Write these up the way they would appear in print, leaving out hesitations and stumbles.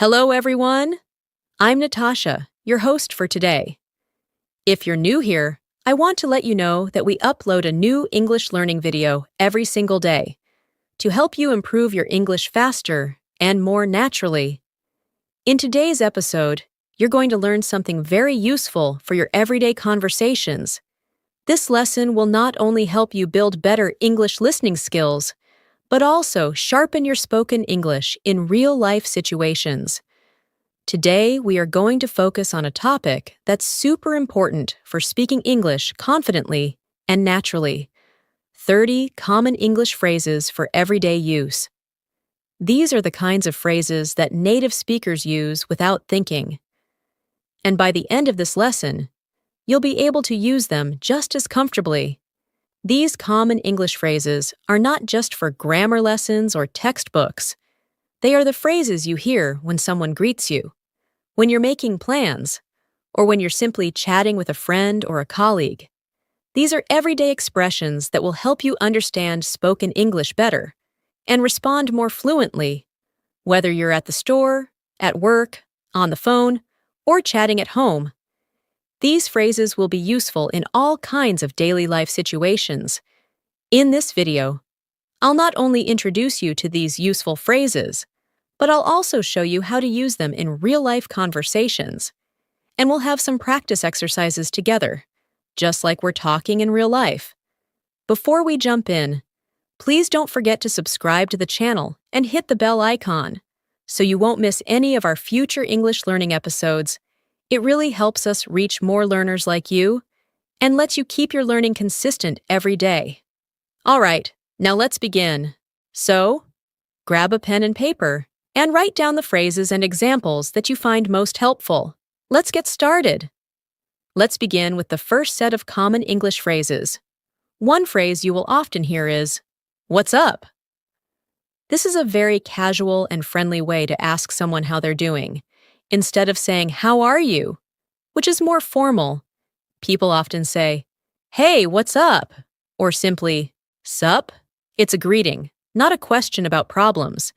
Hello, everyone. I'm Natasha, your host for today. If you're new here, I want to let you know that we upload a new English learning video every single day to help you improve your English faster and more naturally. In today's episode, you're going to learn something very useful for your everyday conversations. This lesson will not only help you build better English listening skills, but also sharpen your spoken English in real-life situations. Today, we are going to focus on a topic that's super important for speaking English confidently and naturally: 30 common English phrases for everyday use. These are the kinds of phrases that native speakers use without thinking. And by the end of this lesson, you'll be able to use them just as comfortably. These common English phrases are not just for grammar lessons or textbooks. They are the phrases you hear when someone greets you, when you're making plans, or when you're simply chatting with a friend or a colleague. These are everyday expressions that will help you understand spoken English better and respond more fluently, whether you're at the store, at work, on the phone, or chatting at home. These phrases will be useful in all kinds of daily life situations. In this video, I'll not only introduce you to these useful phrases, but I'll also show you how to use them in real-life conversations. And we'll have some practice exercises together, just like we're talking in real life. Before we jump in, please don't forget to subscribe to the channel and hit the bell icon so you won't miss any of our future English learning episodes. It really helps us reach more learners like you and lets you keep your learning consistent every day. All right, now let's begin. So, grab a pen and paper and write down the phrases and examples that you find most helpful. Let's get started. Let's begin with the first set of common English phrases. One phrase you will often hear is, "What's up?" This is a very casual and friendly way to ask someone how they're doing. Instead of saying, "How are you?" which is more formal, people often say, "Hey, what's up?" or simply, "Sup?" It's a greeting, not a question about problems.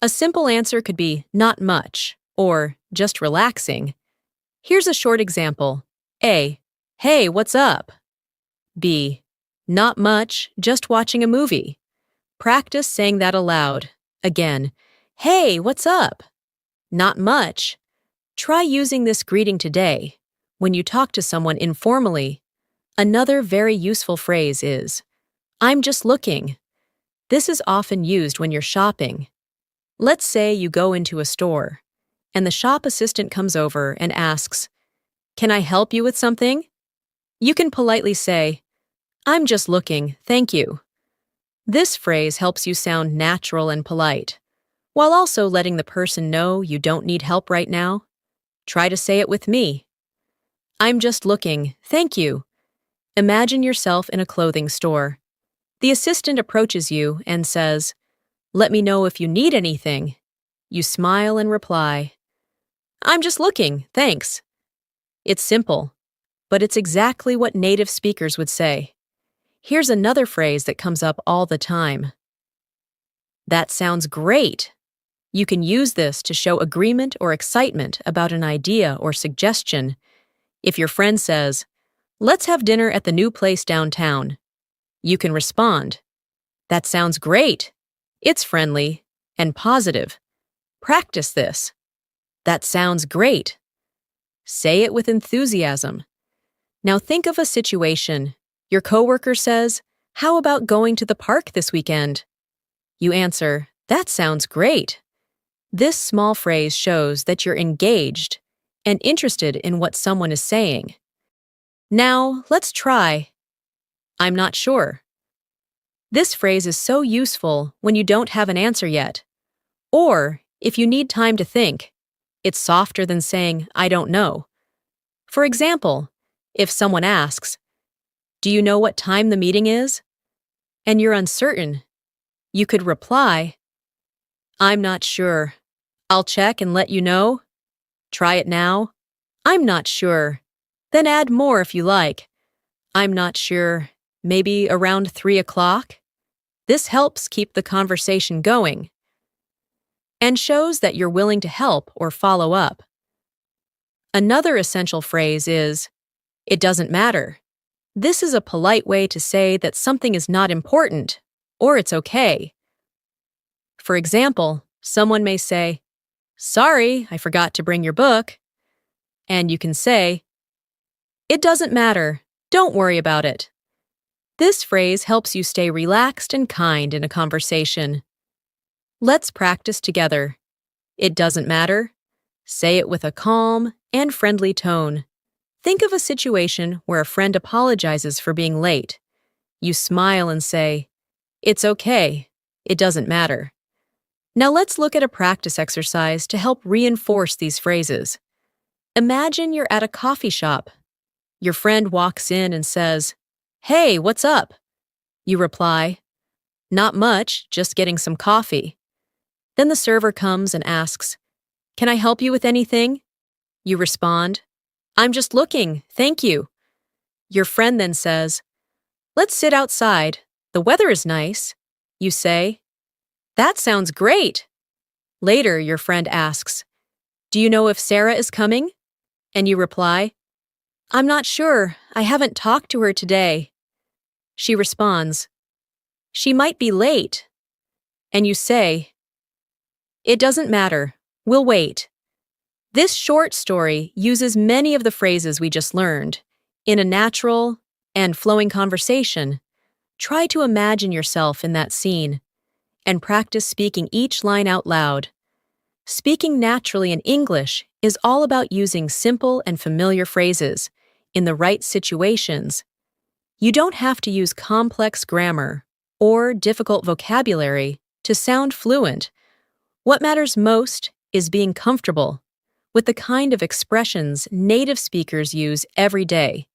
A simple answer could be, "Not much," or "Just relaxing." Here's a short example. A. "Hey, what's up?" B. "Not much, just watching a movie." Practice saying that aloud. Again, "Hey, what's up?" "Not much." Try using this greeting today when you talk to someone informally. Another very useful phrase is, "I'm just looking." This is often used when you're shopping. Let's say you go into a store, and the shop assistant comes over and asks, "Can I help you with something?" You can politely say, "I'm just looking, thank you." This phrase helps you sound natural and polite, while also letting the person know you don't need help right now. Try to say it with me. "I'm just looking, thank you." Imagine yourself in a clothing store. The assistant approaches you and says, "Let me know if you need anything." You smile and reply, "I'm just looking, thanks." It's simple, but it's exactly what native speakers would say. Here's another phrase that comes up all the time. "That sounds great." You can use this to show agreement or excitement about an idea or suggestion. If your friend says, "Let's have dinner at the new place downtown," you can respond, "That sounds great." It's friendly and positive. Practice this. "That sounds great." Say it with enthusiasm. Now think of a situation. Your coworker says, "How about going to the park this weekend?" You answer, "That sounds great." This small phrase shows that you're engaged and interested in what someone is saying. Now, let's try, "I'm not sure." This phrase is so useful when you don't have an answer yet, or if you need time to think. It's softer than saying, "I don't know." For example, if someone asks, "Do you know what time the meeting is?" and you're uncertain, you could reply, "I'm not sure. I'll check and let you know." Try it now. "I'm not sure." Then add more if you like. "I'm not sure. Maybe around 3 o'clock?" This helps keep the conversation going. and shows that you're willing to help or follow up. Another essential phrase is, "It doesn't matter." This is a polite way to say that something is not important, or it's okay. For example, someone may say, "Sorry, I forgot to bring your book." And you can say, "It doesn't matter. Don't worry about it." This phrase helps you stay relaxed and kind in a conversation. Let's practice together. It doesn't matter. Say it with a calm and friendly tone. Think of a situation where a friend apologizes for being late. You smile and say, "It's okay. It doesn't matter." Now let's look at a practice exercise to help reinforce these phrases. Imagine you're at a coffee shop. Your friend walks in and says, "Hey, what's up?" You reply, "Not much, just getting some coffee." Then the server comes and asks, "Can I help you with anything?" You respond, "I'm just looking, thank you." Your friend then says, "Let's sit outside. The weather is nice." You say, "That sounds great." Later, your friend asks, "Do you know if Sarah is coming?" And you reply, "I'm not sure. I haven't talked to her today." She responds, "She might be late." And you say, "It doesn't matter. We'll wait." This short story uses many of the phrases we just learned. In a natural and flowing conversation, try to imagine yourself in that scene and practice speaking each line out loud. Speaking naturally in English is all about using simple and familiar phrases in the right situations. You don't have to use complex grammar or difficult vocabulary to sound fluent. What matters most is being comfortable with the kind of expressions native speakers use every day.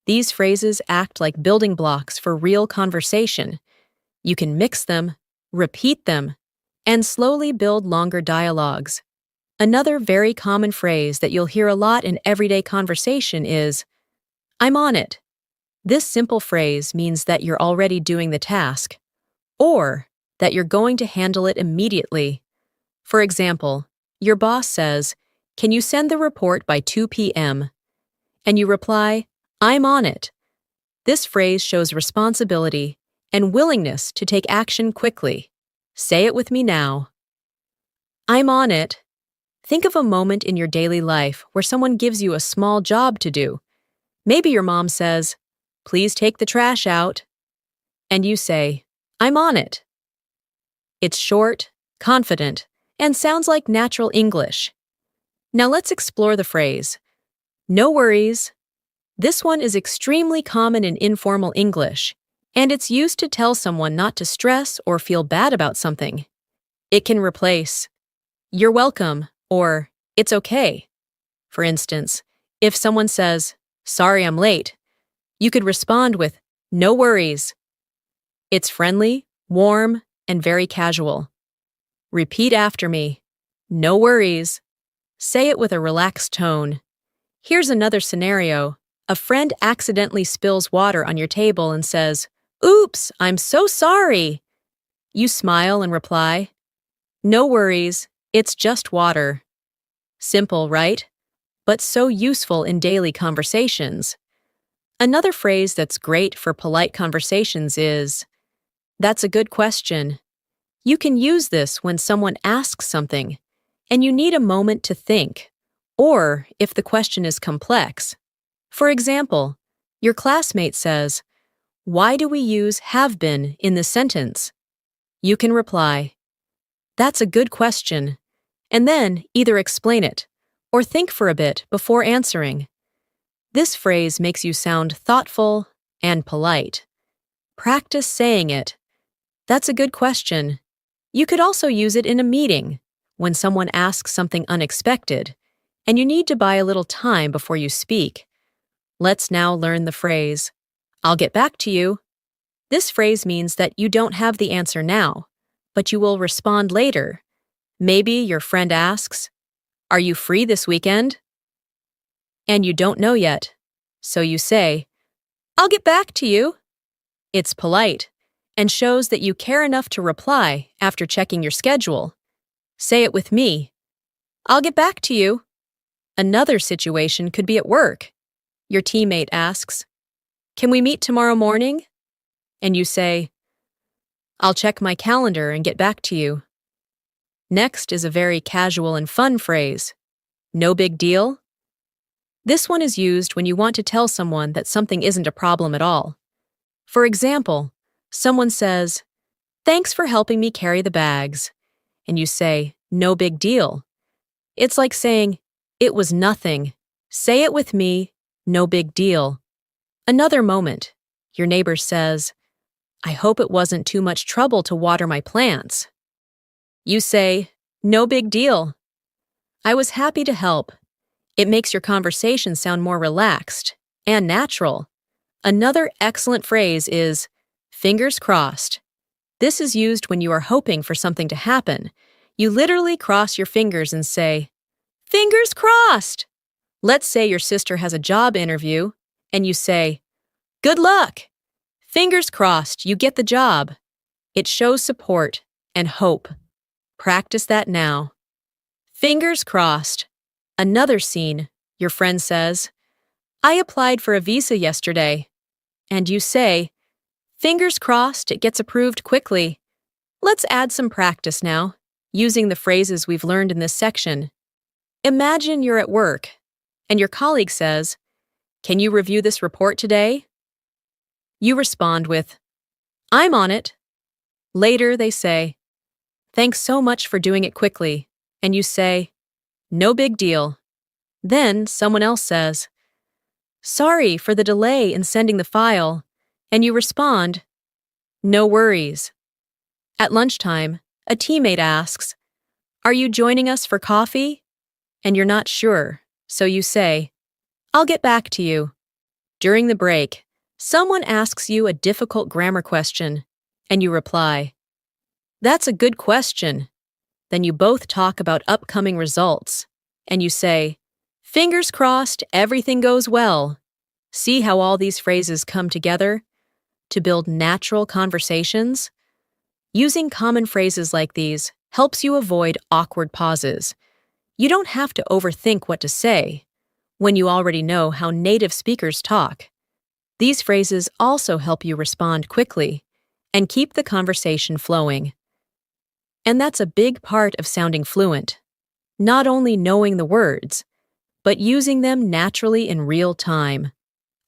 These phrases act like building blocks for real conversation. You can mix them, repeat them, and slowly build longer dialogues. Another very common phrase that you'll hear a lot in everyday conversation is, "I'm on it." This simple phrase means that you're already doing the task, or that you're going to handle it immediately. For example, your boss says, "Can you send the report by 2 p.m.?" And you reply, "I'm on it." This phrase shows responsibility and willingness to take action quickly. Say it with me now. I'm on it. Think of a moment in your daily life where someone gives you a small job to do. Maybe your mom says, "Please take the trash out." And you say, "I'm on it." It's short, confident, and sounds like natural English. Now let's explore the phrase, "No worries." This one is extremely common in informal English, and it's used to tell someone not to stress or feel bad about something. It can replace, "You're welcome," or "It's okay." For instance, if someone says, "Sorry I'm late," you could respond with, "No worries." It's friendly, warm, and very casual. Repeat after me. No worries. Say it with a relaxed tone. Here's another scenario. A friend accidentally spills water on your table and says, "Oops, I'm so sorry." You smile and reply, "No worries, it's just water." Simple, right? But so useful in daily conversations. Another phrase that's great for polite conversations is, "That's a good question." You can use this when someone asks something and you need a moment to think, or if the question is complex. For example, your classmate says, "Why do we use have been in this sentence?" You can reply, "That's a good question," and then either explain it or think for a bit before answering. This phrase makes you sound thoughtful and polite. Practice saying it. That's a good question. You could also use it in a meeting when someone asks something unexpected and you need to buy a little time before you speak. Let's now learn the phrase, "I'll get back to you." This phrase means that you don't have the answer now, but you will respond later. Maybe your friend asks, "Are you free this weekend?" And you don't know yet, so you say, "I'll get back to you." It's polite and shows that you care enough to reply after checking your schedule. Say it with me. I'll get back to you. Another situation could be at work. Your teammate asks, "Can we meet tomorrow morning?" And you say, "I'll check my calendar and get back to you." Next is a very casual and fun phrase, "No big deal." This one is used when you want to tell someone that something isn't a problem at all. For example, someone says, "Thanks for helping me carry the bags." And you say, "No big deal." It's like saying, "It was nothing. Say it with me, no big deal." Another moment, your neighbor says, "I hope it wasn't too much trouble to water my plants." You say, "No big deal. I was happy to help." It makes your conversation sound more relaxed and natural. Another excellent phrase is, "Fingers crossed." This is used when you are hoping for something to happen. You literally cross your fingers and say, "Fingers crossed." Let's say your sister has a job interview, and you say, "Good luck. Fingers crossed you get the job." It shows support and hope. Practice that now. Fingers crossed. Another scene, your friend says, "I applied for a visa yesterday." And you say, "Fingers crossed it gets approved quickly." Let's add some practice now, using the phrases we've learned in this section. Imagine you're at work, and your colleague says, "Can you review this report today?" You respond with, "I'm on it." Later they say, "Thanks so much for doing it quickly." And you say, "No big deal." Then someone else says, "Sorry for the delay in sending the file." And you respond, "No worries." At lunchtime, a teammate asks, "Are you joining us for coffee?" And you're not sure, so you say, "I'll get back to you." During the break, someone asks you a difficult grammar question, and you reply, "That's a good question." Then you both talk about upcoming results, and you say, "Fingers crossed everything goes well." See how all these phrases come together to build natural conversations? Using common phrases like these helps you avoid awkward pauses. You don't have to overthink what to say when you already know how native speakers talk. These phrases also help you respond quickly and keep the conversation flowing. And that's a big part of sounding fluent. Not only knowing the words, but using them naturally in real time.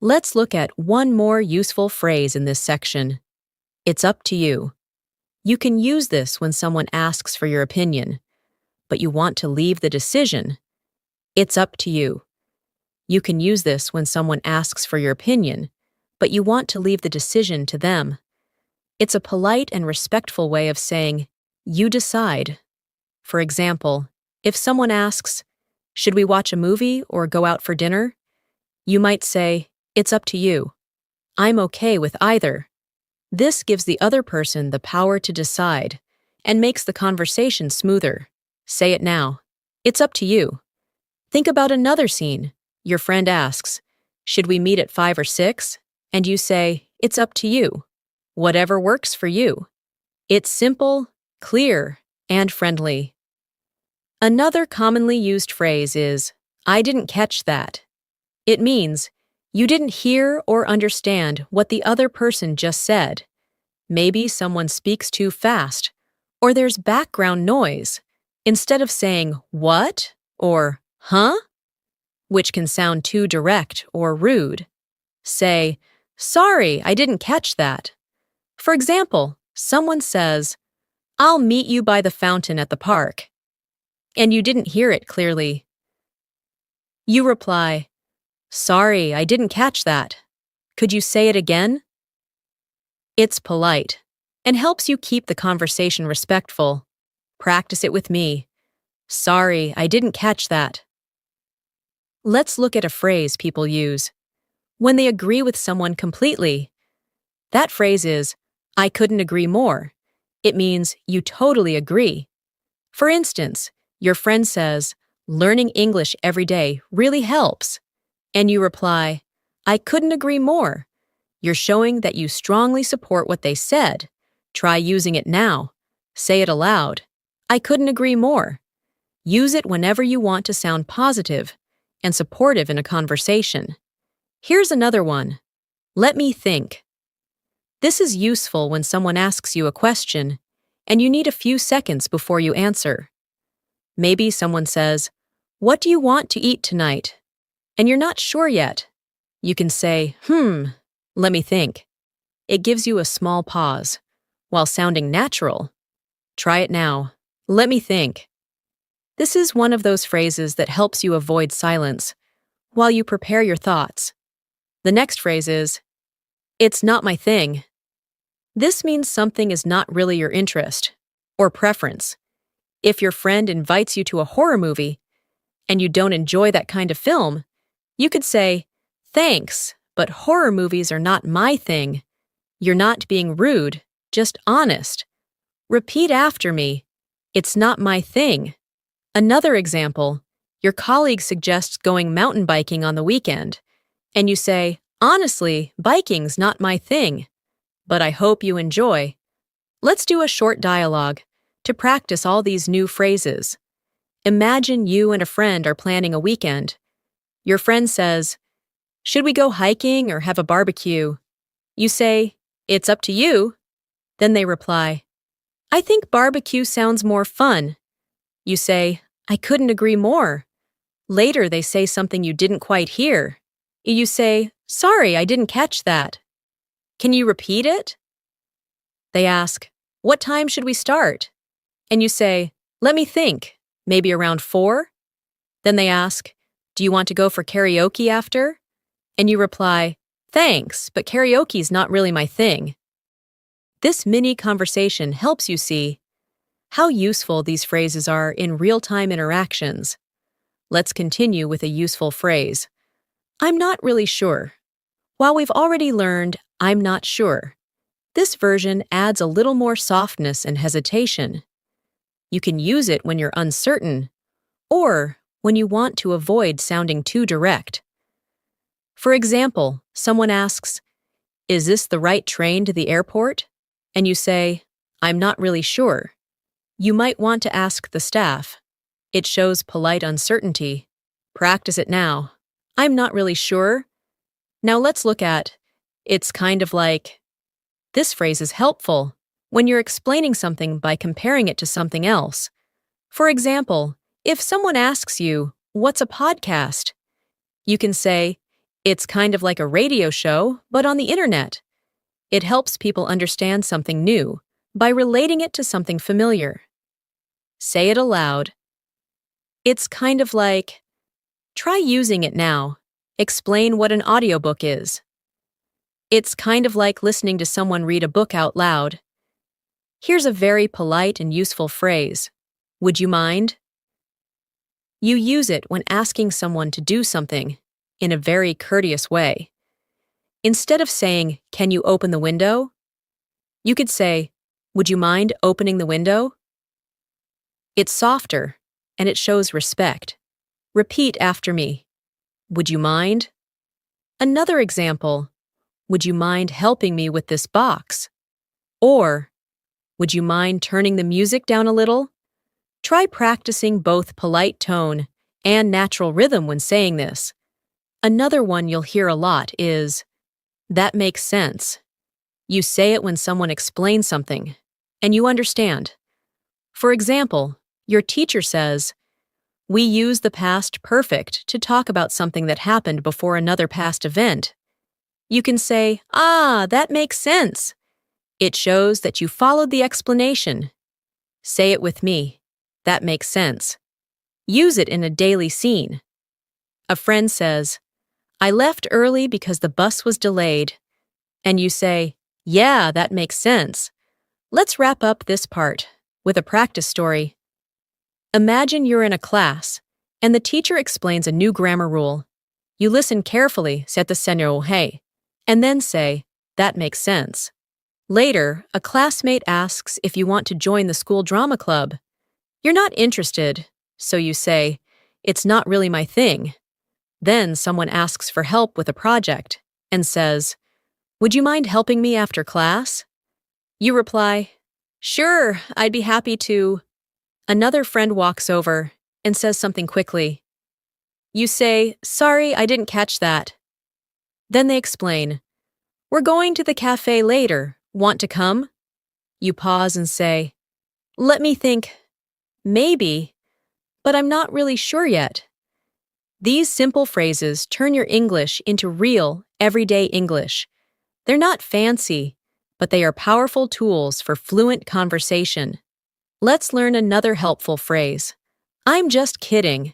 Let's look at one more useful phrase in this section. It's up to you. You can use this when someone asks for your opinion, but you want to leave the decision. It's up to you. You can use this when someone asks for your opinion, but you want to leave the decision to them. It's a polite and respectful way of saying, "You decide." For example, if someone asks, "Should we watch a movie or go out for dinner?" You might say, "It's up to you. I'm okay with either." This gives the other person the power to decide and makes the conversation smoother. Say it now. It's up to you. Think about another scene. Your friend asks, "Should we meet at 5 or 6?" And you say, "It's up to you. Whatever works for you." It's simple, clear, and friendly. Another commonly used phrase is, "I didn't catch that." It means, you didn't hear or understand what the other person just said. Maybe someone speaks too fast, or there's background noise. Instead of saying, "What?" or "Huh?" which can sound too direct or rude, say, "Sorry, I didn't catch that." For example, someone says, "I'll meet you by the fountain at the park," and you didn't hear it clearly. You reply, "Sorry, I didn't catch that. Could you say it again?" It's polite and helps you keep the conversation respectful. Practice it with me. "Sorry, I didn't catch that." Let's look at a phrase people use when they agree with someone completely. That phrase is, "I couldn't agree more." It means you totally agree. For instance, your friend says, "Learning English every day really helps." And you reply, "I couldn't agree more." You're showing that you strongly support what they said. Try using it now. Say it aloud. I couldn't agree more. Use it whenever you want to sound positive and supportive in a conversation. Here's another one. Let me think. This is useful when someone asks you a question and you need a few seconds before you answer. Maybe someone says, "What do you want to eat tonight?" And you're not sure yet. You can say, let me think. It gives you a small pause, while sounding natural. Try it now. Let me think. This is one of those phrases that helps you avoid silence while you prepare your thoughts. The next phrase is, it's not my thing. This means something is not really your interest or preference. If your friend invites you to a horror movie and you don't enjoy that kind of film, you could say, thanks, but horror movies are not my thing. You're not being rude, just honest. Repeat after me. It's not my thing. Another example, your colleague suggests going mountain biking on the weekend, and you say, honestly, biking's not my thing, but I hope you enjoy. Let's do a short dialogue to practice all these new phrases. Imagine you and a friend are planning a weekend. Your friend says, should we go hiking or have a barbecue? You say, it's up to you. Then they reply, I think barbecue sounds more fun. You say, I couldn't agree more. Later they say something you didn't quite hear. You say, sorry, I didn't catch that. Can you repeat it? They ask, what time should we start? And you say, let me think, maybe around 4? Then they ask, do you want to go for karaoke after? And you reply, thanks, but karaoke's not really my thing. This mini conversation helps you see how useful these phrases are in real-time interactions. Let's continue with a useful phrase. I'm not really sure. While we've already learned, I'm not sure, this version adds a little more softness and hesitation. You can use it when you're uncertain or when you want to avoid sounding too direct. For example, someone asks, is this the right train to the airport? And you say, I'm not really sure. You might want to ask the staff. It shows polite uncertainty. Practice it now. I'm not really sure. Now let's look at, it's kind of like. This phrase is helpful when you're explaining something by comparing it to something else. For example, if someone asks you, what's a podcast? You can say, it's kind of like a radio show, but on the internet. It helps people understand something new by relating it to something familiar. Say it aloud. It's kind of like. Try using it now. Explain what an audiobook is. It's kind of like listening to someone read a book out loud. Here's a very polite and useful phrase. Would you mind? You use it when asking someone to do something in a very courteous way. Instead of saying, can you open the window? You could say, would you mind opening the window? It's softer, and it shows respect. Repeat after me. Would you mind? Another example, would you mind helping me with this box? Or, would you mind turning the music down a little? Try practicing both polite tone and natural rhythm when saying this. Another one you'll hear a lot is, that makes sense. You say it when someone explains something, and you understand. For example, your teacher says, we use the past perfect to talk about something that happened before another past event. You can say, that makes sense. It shows that you followed the explanation. Say it with me. That makes sense. Use it in a daily scene. A friend says, I left early because the bus was delayed. And you say, yeah, that makes sense. Let's wrap up this part with a practice story. Imagine you're in a class, and the teacher explains a new grammar rule. You listen carefully, and then say, that makes sense. Later, a classmate asks if you want to join the school drama club. You're not interested, so you say, it's not really my thing. Then someone asks for help with a project and says, would you mind helping me after class? You reply, sure, I'd be happy to. Another friend walks over and says something quickly. You say, "Sorry, I didn't catch that." Then they explain, "We're going to the cafe later. Want to come?" You pause and say, "Let me think. Maybe, but I'm not really sure yet." These simple phrases turn your English into real, everyday English. They're not fancy, but they are powerful tools for fluent conversation. Let's learn another helpful phrase. I'm just kidding.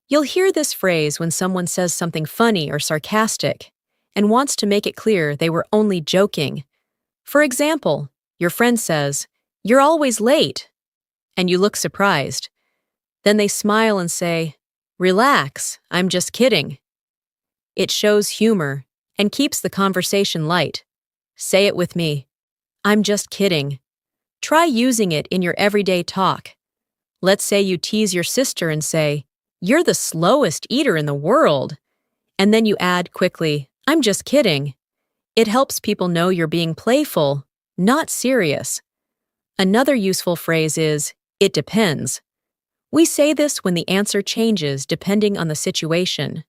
You'll hear this phrase when someone says something funny or sarcastic and wants to make it clear they were only joking. For example, your friend says, "You're always late," and you look surprised. Then they smile and say, "Relax, I'm just kidding." It shows humor and keeps the conversation light. Say it with me. I'm just kidding. Try using it in your everyday talk. Let's say you tease your sister and say, "You're the slowest eater in the world." And then you add quickly, "I'm just kidding." It helps people know you're being playful, not serious. Another useful phrase is, "It depends." We say this when the answer changes depending on the situation.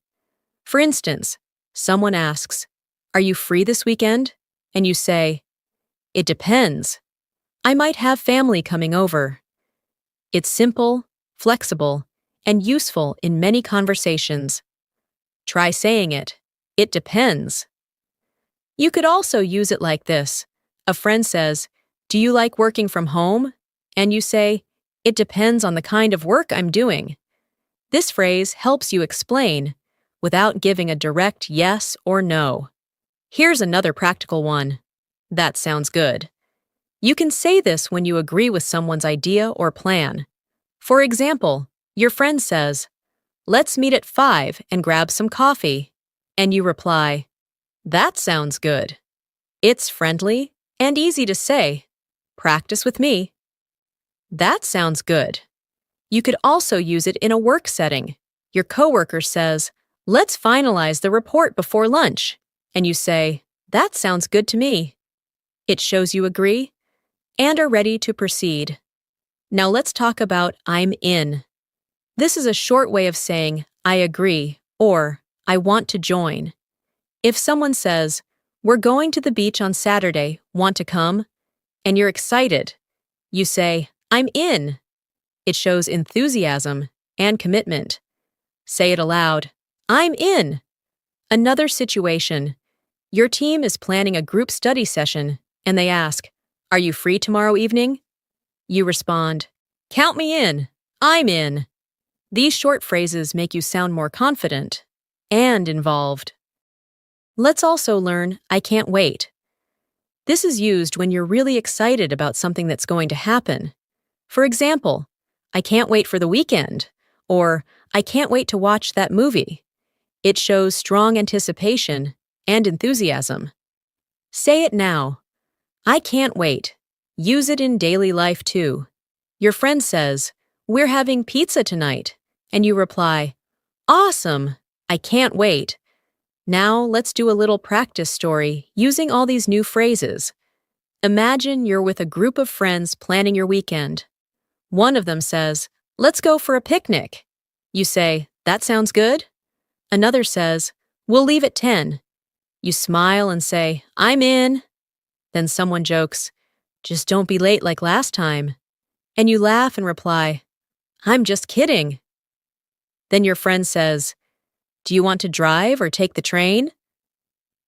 For instance, someone asks, "Are you free this weekend?" And you say, "It depends. I might have family coming over." It's simple, flexible, and useful in many conversations. Try saying it. It depends. You could also use it like this. A friend says, "Do you like working from home?" And you say, "It depends on the kind of work I'm doing." This phrase helps you explain without giving a direct yes or no. Here's another practical one. That sounds good. You can say this when you agree with someone's idea or plan. For example, your friend says, "Let's meet at 5 and grab some coffee." And you reply, "That sounds good." It's friendly and easy to say. Practice with me. That sounds good. You could also use it in a work setting. Your coworker says, "Let's finalize the report before lunch." And you say, "That sounds good to me." It shows you agree and are ready to proceed. Now let's talk about "I'm in." This is a short way of saying "I agree" or "I want to join." If someone says, "We're going to the beach on Saturday, want to come?" and you're excited, you say, "I'm in." It shows enthusiasm and commitment. Say it aloud. I'm in. Another situation. Your team is planning a group study session, and they ask, "Are you free tomorrow evening?" You respond, "Count me in. I'm in." These short phrases make you sound more confident and involved. Let's also learn "I can't wait." This is used when you're really excited about something that's going to happen. For example, "I can't wait for the weekend," or "I can't wait to watch that movie." It shows strong anticipation and enthusiasm. Say it now. I can't wait. Use it in daily life too. Your friend says, "We're having pizza tonight," and you reply, "Awesome! I can't wait." Now let's do a little practice story using all these new phrases. Imagine you're with a group of friends planning your weekend. One of them says, "Let's go for a picnic." You say, "That sounds good." Another says, "We'll leave at 10. You smile and say, "I'm in." Then someone jokes, "Just don't be late like last time." And you laugh and reply, "I'm just kidding." Then your friend says, "Do you want to drive or take the train?"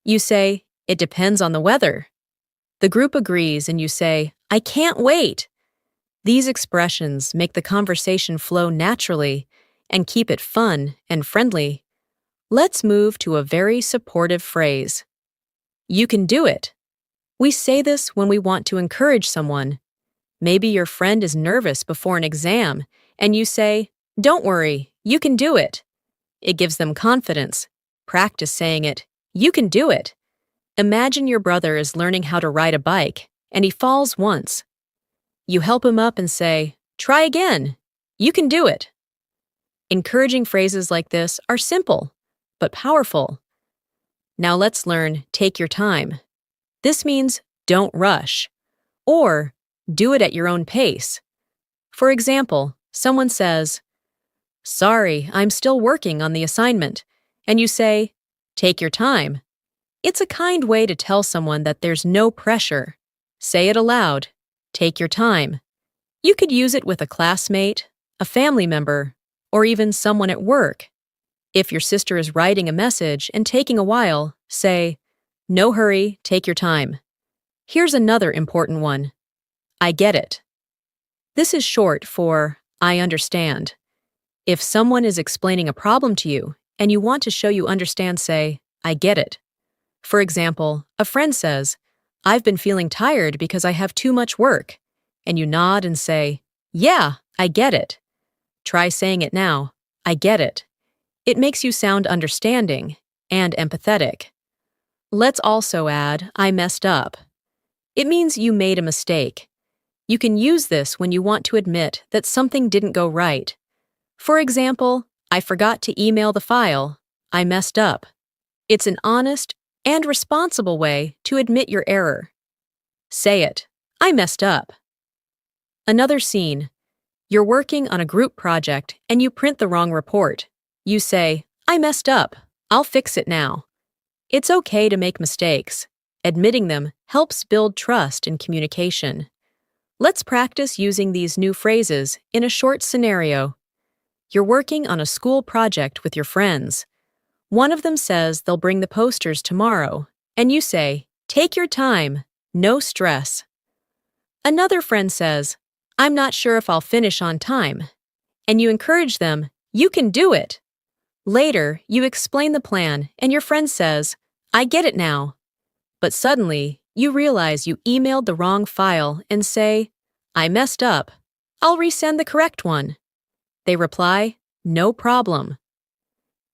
You say, "It depends on the weather." The group agrees and you say, "I can't wait." These expressions make the conversation flow naturally and keep it fun and friendly. Let's move to a very supportive phrase. You can do it. We say this when we want to encourage someone. Maybe your friend is nervous before an exam, and you say, "Don't worry, you can do it." It gives them confidence. Practice saying it. You can do it. Imagine your brother is learning how to ride a bike, and he falls once. You help him up and say, "Try again. You can do it." Encouraging phrases like this are simple, but powerful. Now let's learn "take your time." This means don't rush, or do it at your own pace. For example, someone says, "Sorry, I'm still working on the assignment," and you say, "Take your time." It's a kind way to tell someone that there's no pressure. Say it aloud. Take your time. You could use it with a classmate, a family member, or even someone at work. If your sister is writing a message and taking a while, say, "No hurry, take your time." Here's another important one. I get it. This is short for I understand. If someone is explaining a problem to you and you want to show you understand, say, I get it. For example, a friend says, "I've been feeling tired because I have too much work." And you nod and say, "Yeah, I get it." Try saying it now. I get it. It makes you sound understanding and empathetic. Let's also add, I messed up. It means you made a mistake. You can use this when you want to admit that something didn't go right. For example, I forgot to email the file. I messed up. It's an honest and responsible way to admit your error. Say it. I messed up. Another scene. You're working on a group project and you print the wrong report. You say, I messed up. I'll fix it now. It's okay to make mistakes. Admitting them helps build trust in communication. Let's practice using these new phrases in a short scenario. You're working on a school project with your friends. One of them says they'll bring the posters tomorrow, and you say, take your time, no stress. Another friend says, I'm not sure if I'll finish on time, and you encourage them, you can do it. Later, you explain the plan, and your friend says, I get it now. But suddenly, you realize you emailed the wrong file and say, I messed up. I'll resend the correct one. They reply, no problem.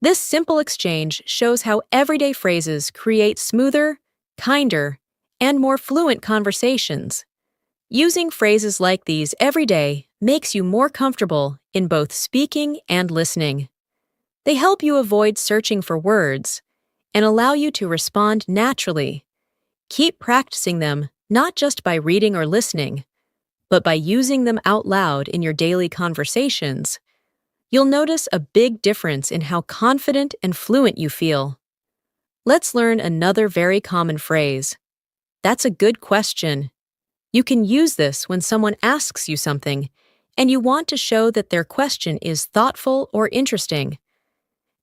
This simple exchange shows how everyday phrases create smoother, kinder, and more fluent conversations. Using phrases like these every day makes you more comfortable in both speaking and listening. They help you avoid searching for words and allow you to respond naturally. Keep practicing them not just by reading or listening, but by using them out loud in your daily conversations. You'll notice a big difference in how confident and fluent you feel. Let's learn another very common phrase. That's a good question. You can use this when someone asks you something and you want to show that their question is thoughtful or interesting.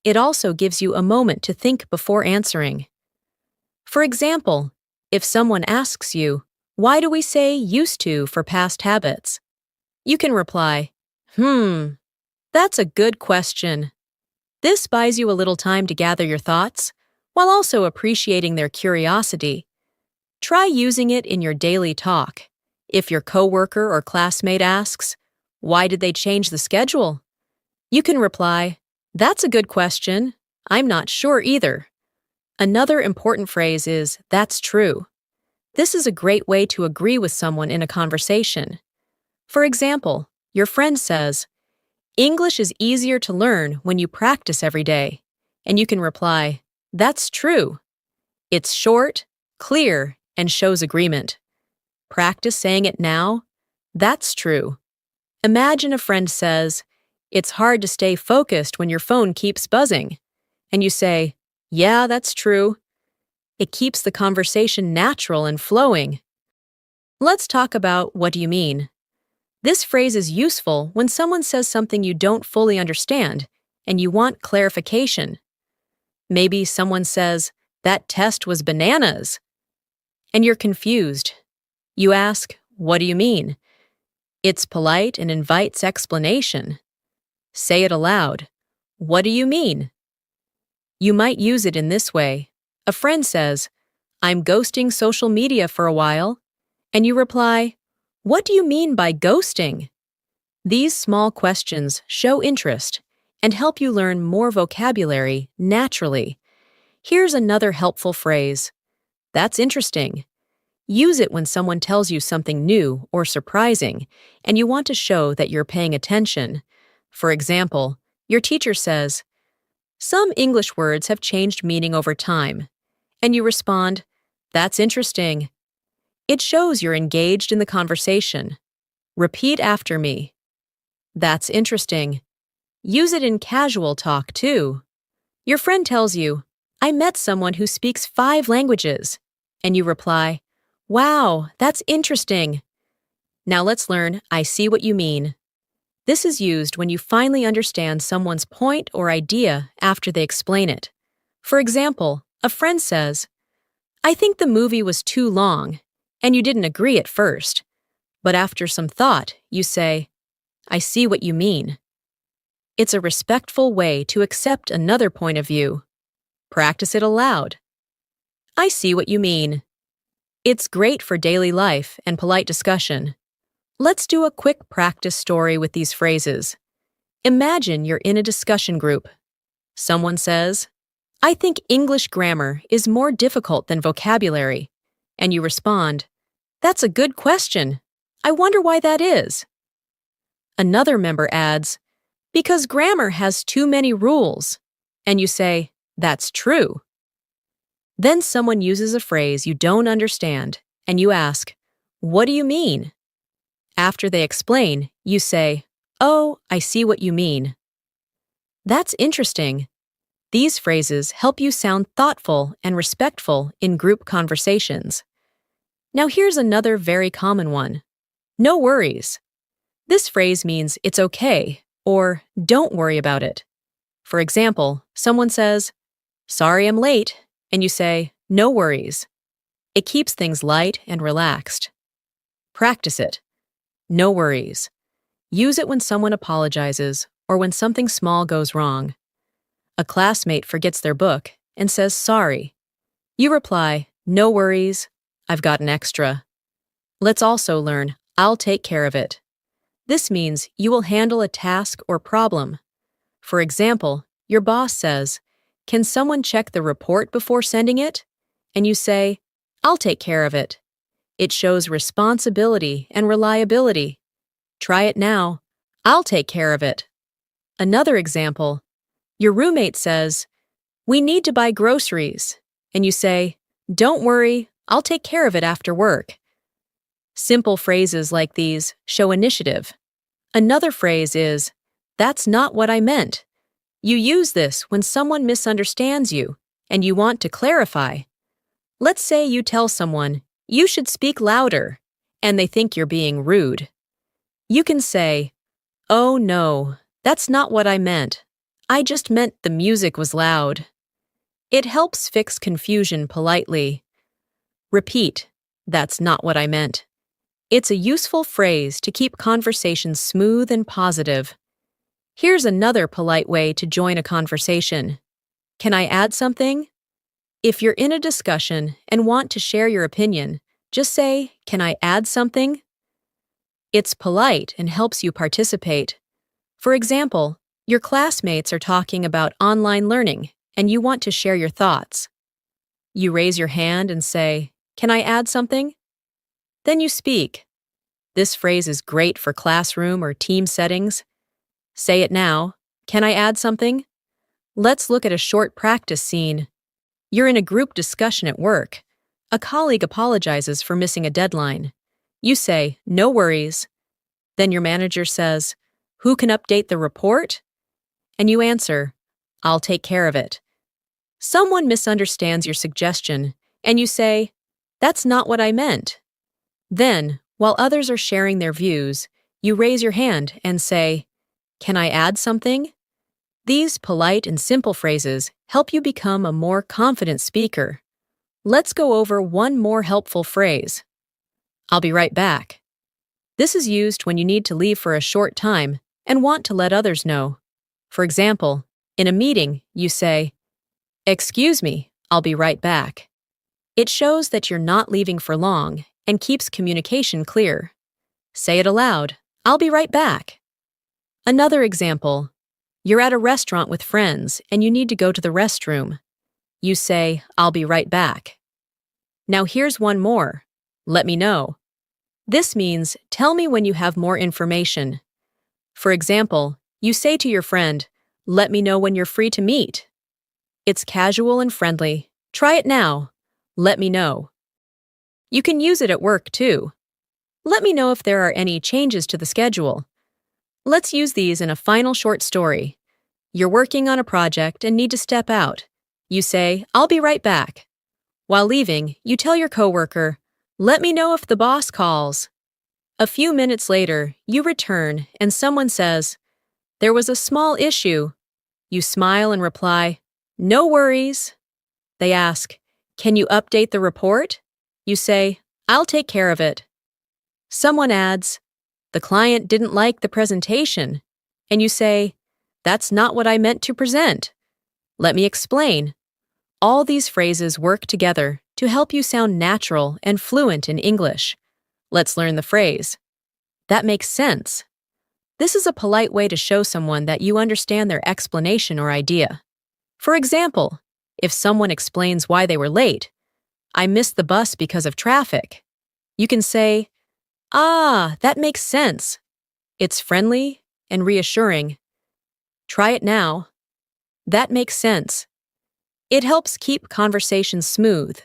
It also gives you a moment to think before answering. For example, if someone asks you, why do we say used to for past habits? You can reply, that's a good question. This buys you a little time to gather your thoughts, while also appreciating their curiosity. Try using it in your daily talk. If your coworker or classmate asks, why did they change the schedule? You can reply, that's a good question. I'm not sure either. Another important phrase is, that's true. This is a great way to agree with someone in a conversation. For example, your friend says, English is easier to learn when you practice every day. And you can reply, that's true. It's short, clear, and shows agreement. Practice saying it now. That's true. Imagine a friend says, it's hard to stay focused when your phone keeps buzzing. And you say, yeah, that's true. It keeps the conversation natural and flowing. Let's talk about what do you mean. This phrase is useful when someone says something you don't fully understand and you want clarification. Maybe someone says, that test was bananas. And you're confused. You ask, what do you mean? It's polite and invites explanation. Say it aloud. What do you mean? You might use it in this way. A friend says, I'm ghosting social media for a while. And you reply, what do you mean by ghosting? These small questions show interest and help you learn more vocabulary naturally. Here's another helpful phrase. That's interesting. Use it when someone tells you something new or surprising, and you want to show that you're paying attention. For example, your teacher says, some English words have changed meaning over time. And you respond, that's interesting. It shows you're engaged in the conversation. Repeat after me. That's interesting. Use it in casual talk, too. Your friend tells you, I met someone who speaks 5 languages. And you reply, Wow, that's interesting. Now let's learn I see what you mean. This is used when you finally understand someone's point or idea after they explain it. For example, a friend says, I think the movie was too long, and you didn't agree at first. But after some thought, you say, I see what you mean. It's a respectful way to accept another point of view. Practice it aloud. I see what you mean. It's great for daily life and polite discussion. Let's do a quick practice story with these phrases. Imagine you're in a discussion group. Someone says, I think English grammar is more difficult than vocabulary. And you respond, That's a good question. I wonder why that is. Another member adds, Because grammar has too many rules. And you say, That's true. Then someone uses a phrase you don't understand, and you ask, What do you mean? After they explain, you say, Oh, I see what you mean. That's interesting. These phrases help you sound thoughtful and respectful in group conversations. Now here's another very common one. No worries. This phrase means it's okay or don't worry about it. For example, someone says, Sorry I'm late, and you say, No worries. It keeps things light and relaxed. Practice it. No worries. Use it when someone apologizes or when something small goes wrong. A classmate forgets their book and says sorry. You reply, No worries, I've got an extra. Let's also learn, I'll take care of it. This means you will handle a task or problem. For example, your boss says, Can someone check the report before sending it? And you say, I'll take care of it. It shows responsibility and reliability. Try it now. I'll take care of it. Another example, your roommate says, We need to buy groceries. And you say, Don't worry, I'll take care of it after work. Simple phrases like these show initiative. Another phrase is, That's not what I meant. You use this when someone misunderstands you and you want to clarify. Let's say you tell someone, You should speak louder, and they think you're being rude. You can say, Oh no, that's not what I meant. I just meant the music was loud. It helps fix confusion politely. Repeat, That's not what I meant. It's a useful phrase to keep conversations smooth and positive. Here's another polite way to join a conversation. Can I add something? If you're in a discussion and want to share your opinion, just say, Can I add something? It's polite and helps you participate. For example, your classmates are talking about online learning and you want to share your thoughts. You raise your hand and say, Can I add something? Then you speak. This phrase is great for classroom or team settings. Say it now. Can I add something? Let's look at a short practice scene. You're in a group discussion at work. A colleague apologizes for missing a deadline. You say, No worries. Then your manager says, Who can update the report? And you answer, I'll take care of it. Someone misunderstands your suggestion, and you say, That's not what I meant. Then, while others are sharing their views, you raise your hand and say, Can I add something? These polite and simple phrases help you become a more confident speaker. Let's go over one more helpful phrase. I'll be right back. This is used when you need to leave for a short time and want to let others know. For example, in a meeting, you say, Excuse me, I'll be right back. It shows that you're not leaving for long and keeps communication clear. Say it aloud, I'll be right back. Another example, you're at a restaurant with friends and you need to go to the restroom. You say, I'll be right back. Now here's one more. Let me know. This means tell me when you have more information. For example, you say to your friend, Let me know when you're free to meet. It's casual and friendly. Try it now. Let me know. You can use it at work too. Let me know if there are any changes to the schedule. Let's use these in a final short story. You're working on a project and need to step out. You say, "I'll be right back." While leaving, you tell your coworker, "Let me know if the boss calls." A few minutes later, you return and someone says, "There was a small issue." You smile and reply, "No worries." They ask, "Can you update the report?" You say, "I'll take care of it." Someone adds, "The client didn't like the presentation." And you say, "That's not what I meant to present. Let me explain." All these phrases work together to help you sound natural and fluent in English. Let's learn the phrase. That makes sense. This is a polite way to show someone that you understand their explanation or idea. For example, if someone explains why they were late, "I missed the bus because of traffic," you can say, "Ah, that makes sense." It's friendly and reassuring. Try it now. That makes sense. It helps keep conversations smooth,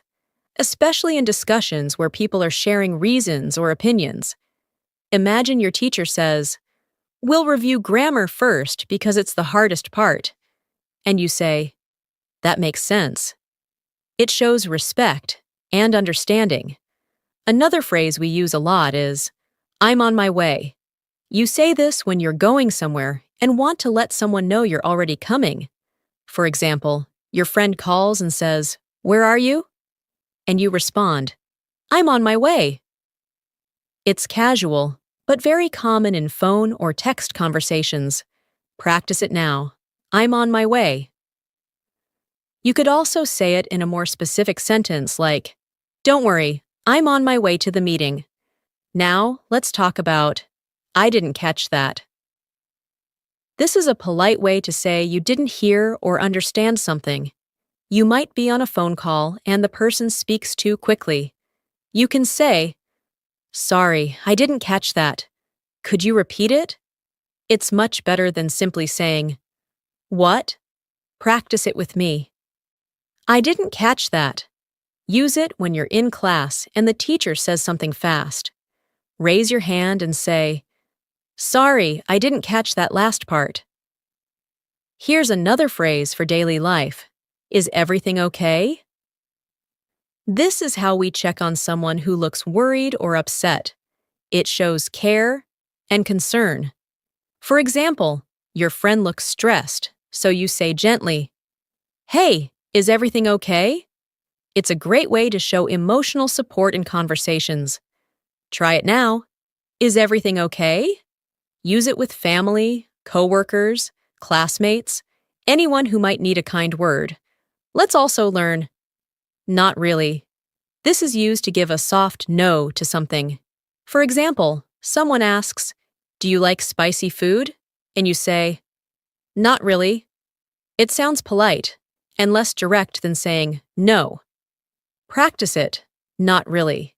especially in discussions where people are sharing reasons or opinions. Imagine your teacher says, "We'll review grammar first because it's the hardest part." And you say, "That makes sense." It shows respect and understanding. Another phrase we use a lot is, "I'm on my way." You say this when you're going somewhere and want to let someone know you're already coming. For example, your friend calls and says, "Where are you?" And you respond, "I'm on my way." It's casual, but very common in phone or text conversations. Practice it now. I'm on my way. You could also say it in a more specific sentence like, "Don't worry, I'm on my way to the meeting." Now, let's talk about, "I didn't catch that." This is a polite way to say you didn't hear or understand something. You might be on a phone call and the person speaks too quickly. You can say, "Sorry, I didn't catch that. Could you repeat it?" It's much better than simply saying, "What?" Practice it with me. I didn't catch that. Use it when you're in class and the teacher says something fast. Raise your hand and say, "Sorry, I didn't catch that last part." Here's another phrase for daily life. Is everything okay? This is how we check on someone who looks worried or upset. It shows care and concern. For example, your friend looks stressed, so you say gently, "Hey, is everything okay?" It's a great way to show emotional support in conversations. Try it now. Is everything okay? Use it with family, coworkers, classmates, anyone who might need a kind word. Let's also learn, not really. This is used to give a soft no to something. For example, someone asks, "Do you like spicy food?" And you say, "Not really." It sounds polite and less direct than saying no. Practice it, not really.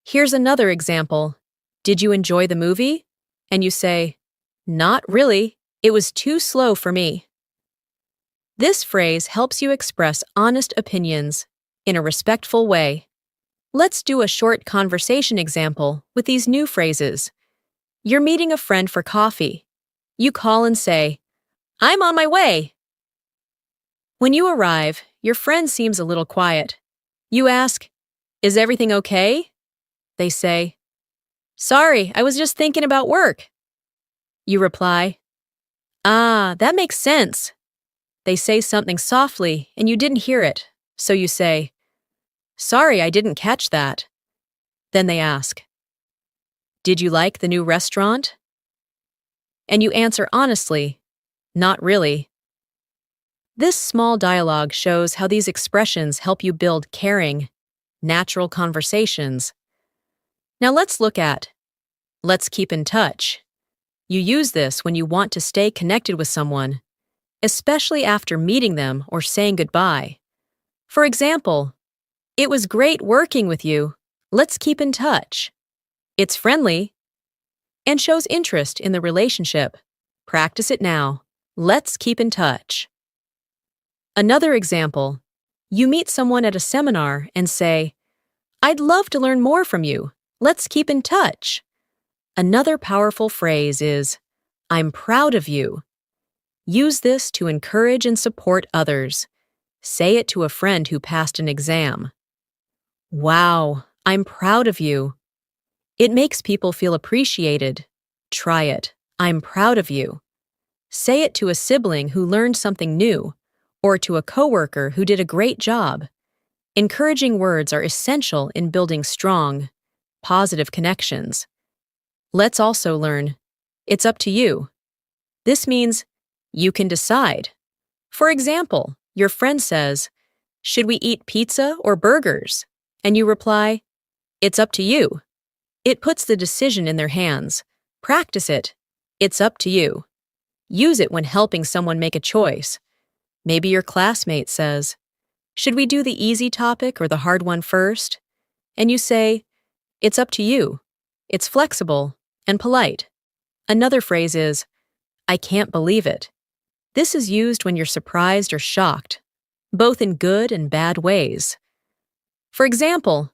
Here's another example. "Did you enjoy the movie?" And you say, "Not really. It was too slow for me." This phrase helps you express honest opinions in a respectful way. Let's do a short conversation example with these new phrases. You're meeting a friend for coffee. You call and say, "I'm on my way." When you arrive, your friend seems a little quiet. You ask, "Is everything okay?" They say, "Sorry, I was just thinking about work." You reply, "Ah, that makes sense." They say something softly and you didn't hear it, so you say, "Sorry, I didn't catch that." Then they ask, "Did you like the new restaurant?" And you answer honestly, "Not really." This small dialogue shows how these expressions help you build caring, natural conversations. Now let's keep in touch. You use this when you want to stay connected with someone, especially after meeting them or saying goodbye. For example, "It was great working with you. Let's keep in touch." It's friendly and shows interest in the relationship. Practice it now. Let's keep in touch. Another example, you meet someone at a seminar and say, "I'd love to learn more from you. Let's keep in touch." Another powerful phrase is, I'm proud of you. Use this to encourage and support others. Say it to a friend who passed an exam. Wow, I'm proud of you. It makes people feel appreciated. Try it. I'm proud of you. Say it to a sibling who learned something new, or to a coworker who did a great job. Encouraging words are essential in building strong, positive connections. Let's also learn, it's up to you. This means you can decide. For example, your friend says, should we eat pizza or burgers? And you reply, it's up to you. It puts the decision in their hands. Practice it. It's up to you. Use it when helping someone make a choice. Maybe your classmate says, should we do the easy topic or the hard one first? And you say, it's up to you. It's flexible and polite. Another phrase is, I can't believe it. This is used when you're surprised or shocked, both in good and bad ways. For example,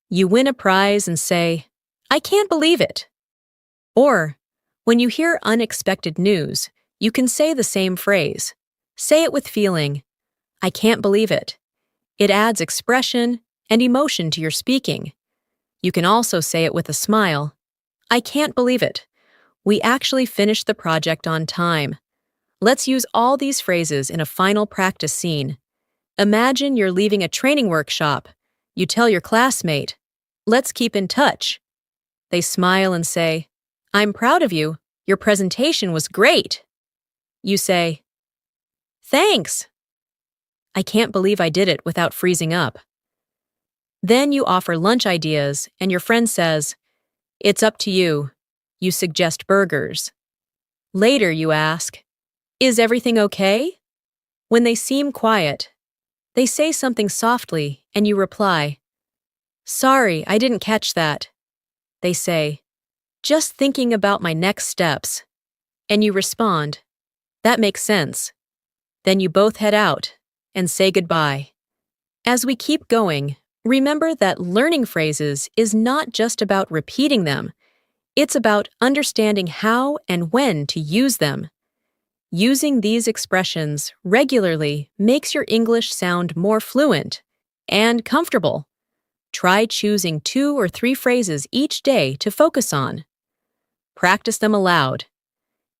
you win a prize and say, I can't believe it. Or, when you hear unexpected news, you can say the same phrase. Say it with feeling, I can't believe it. It adds expression and emotion to your speaking. You can also say it with a smile. I can't believe it. We actually finished the project on time. Let's use all these phrases in a final practice scene. Imagine you're leaving a training workshop. You tell your classmate, let's keep in touch. They smile and say, I'm proud of you. Your presentation was great. You say, thanks. I can't believe I did it without freezing up. Then you offer lunch ideas and your friend says, it's up to you. You suggest burgers. Later you ask, is everything okay? When they seem quiet, they say something softly and you reply, sorry, I didn't catch that. They say, just thinking about my next steps. And you respond, that makes sense. Then you both head out and say goodbye. As we keep going, remember that learning phrases is not just about repeating them. It's about understanding how and when to use them. Using these expressions regularly makes your English sound more fluent and comfortable. Try choosing 2 or 3 phrases each day to focus on. Practice them aloud.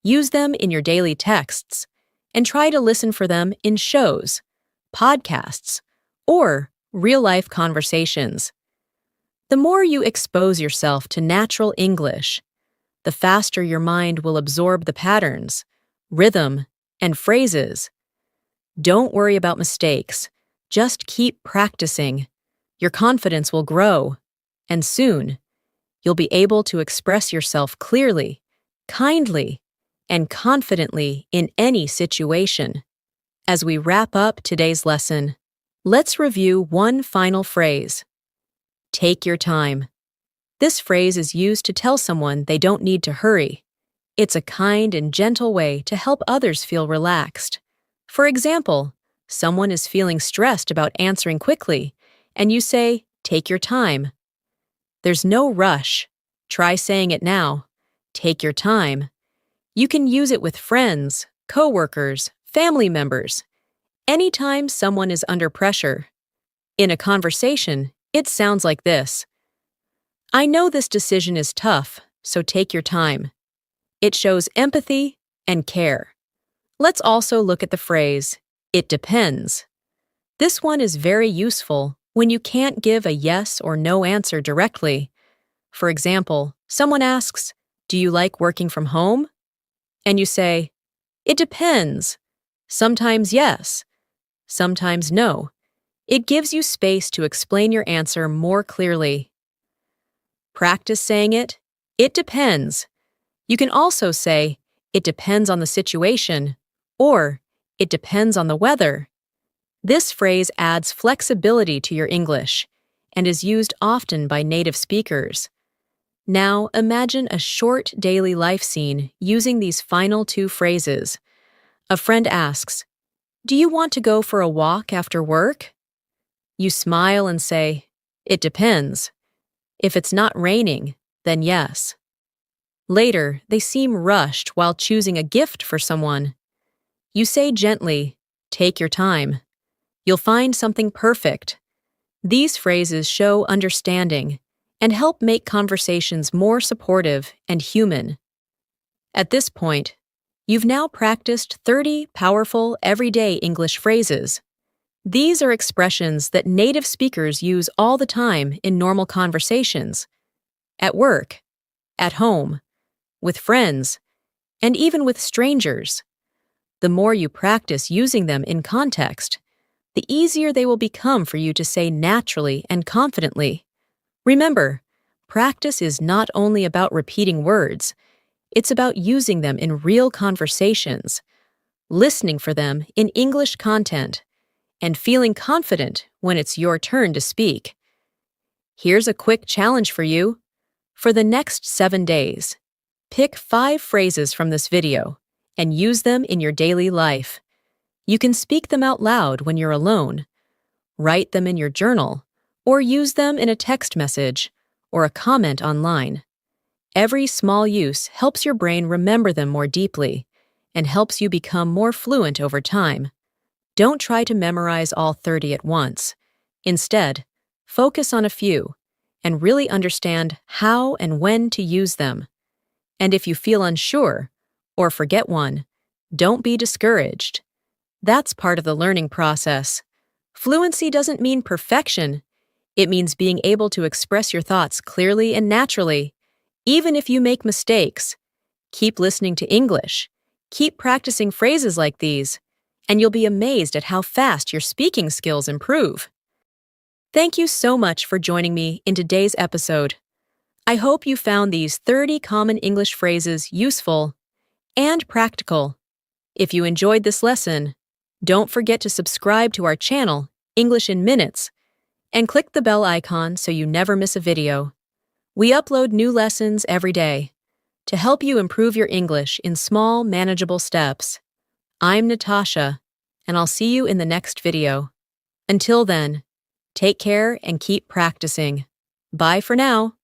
Use them in your daily texts, and try to listen for them in shows, podcasts, or real-life conversations. The more you expose yourself to natural English, the faster your mind will absorb the patterns, rhythm, and phrases. Don't worry about mistakes. Just keep practicing. Your confidence will grow, and soon, you'll be able to express yourself clearly, kindly, and confidently in any situation. As we wrap up today's lesson, let's review one final phrase. Take your time. This phrase is used to tell someone they don't need to hurry. It's a kind and gentle way to help others feel relaxed. For example, someone is feeling stressed about answering quickly, and you say, take your time. There's no rush. Try saying it now. Take your time. You can use it with friends, coworkers, family members. Anytime someone is under pressure. In a conversation, it sounds like this. I know this decision is tough, so take your time. It shows empathy and care. Let's also look at the phrase, it depends. This one is very useful when you can't give a yes or no answer directly. For example, someone asks, do you like working from home? And you say, it depends. Sometimes yes, sometimes no. It gives you space to explain your answer more clearly. Practice saying it depends. You can also say, it depends on the situation, or it depends on the weather. This phrase adds flexibility to your English and is used often by native speakers. Now imagine a short daily life scene using these final 2 phrases. A friend asks, do you want to go for a walk after work? You smile and say, it depends. If it's not raining, then yes. Later, they seem rushed while choosing a gift for someone. You say gently, "Take your time. You'll find something perfect." These phrases show understanding and help make conversations more supportive and human. At this point, you've now practiced 30 powerful everyday English phrases. These are expressions that native speakers use all the time in normal conversations, at work, at home, with friends, and even with strangers. The more you practice using them in context, the easier they will become for you to say naturally and confidently. Remember, practice is not only about repeating words, it's about using them in real conversations, listening for them in English content, and feeling confident when it's your turn to speak. Here's a quick challenge for you. For the next 7 days, pick 5 phrases from this video and use them in your daily life. You can speak them out loud when you're alone, write them in your journal, or use them in a text message or a comment online. Every small use helps your brain remember them more deeply and helps you become more fluent over time. Don't try to memorize all 30 at once. Instead, focus on a few and really understand how and when to use them. And if you feel unsure or forget one, don't be discouraged. That's part of the learning process. Fluency doesn't mean perfection. It means being able to express your thoughts clearly and naturally, even if you make mistakes. Keep listening to English. Keep practicing phrases like these, and you'll be amazed at how fast your speaking skills improve. Thank you so much for joining me in today's episode. I hope you found these 30 common English phrases useful and practical. If you enjoyed this lesson, don't forget to subscribe to our channel, English in Minutes, and click the bell icon so you never miss a video. We upload new lessons every day to help you improve your English in small, manageable steps. I'm Natasha, and I'll see you in the next video. Until then, take care and keep practicing. Bye for now.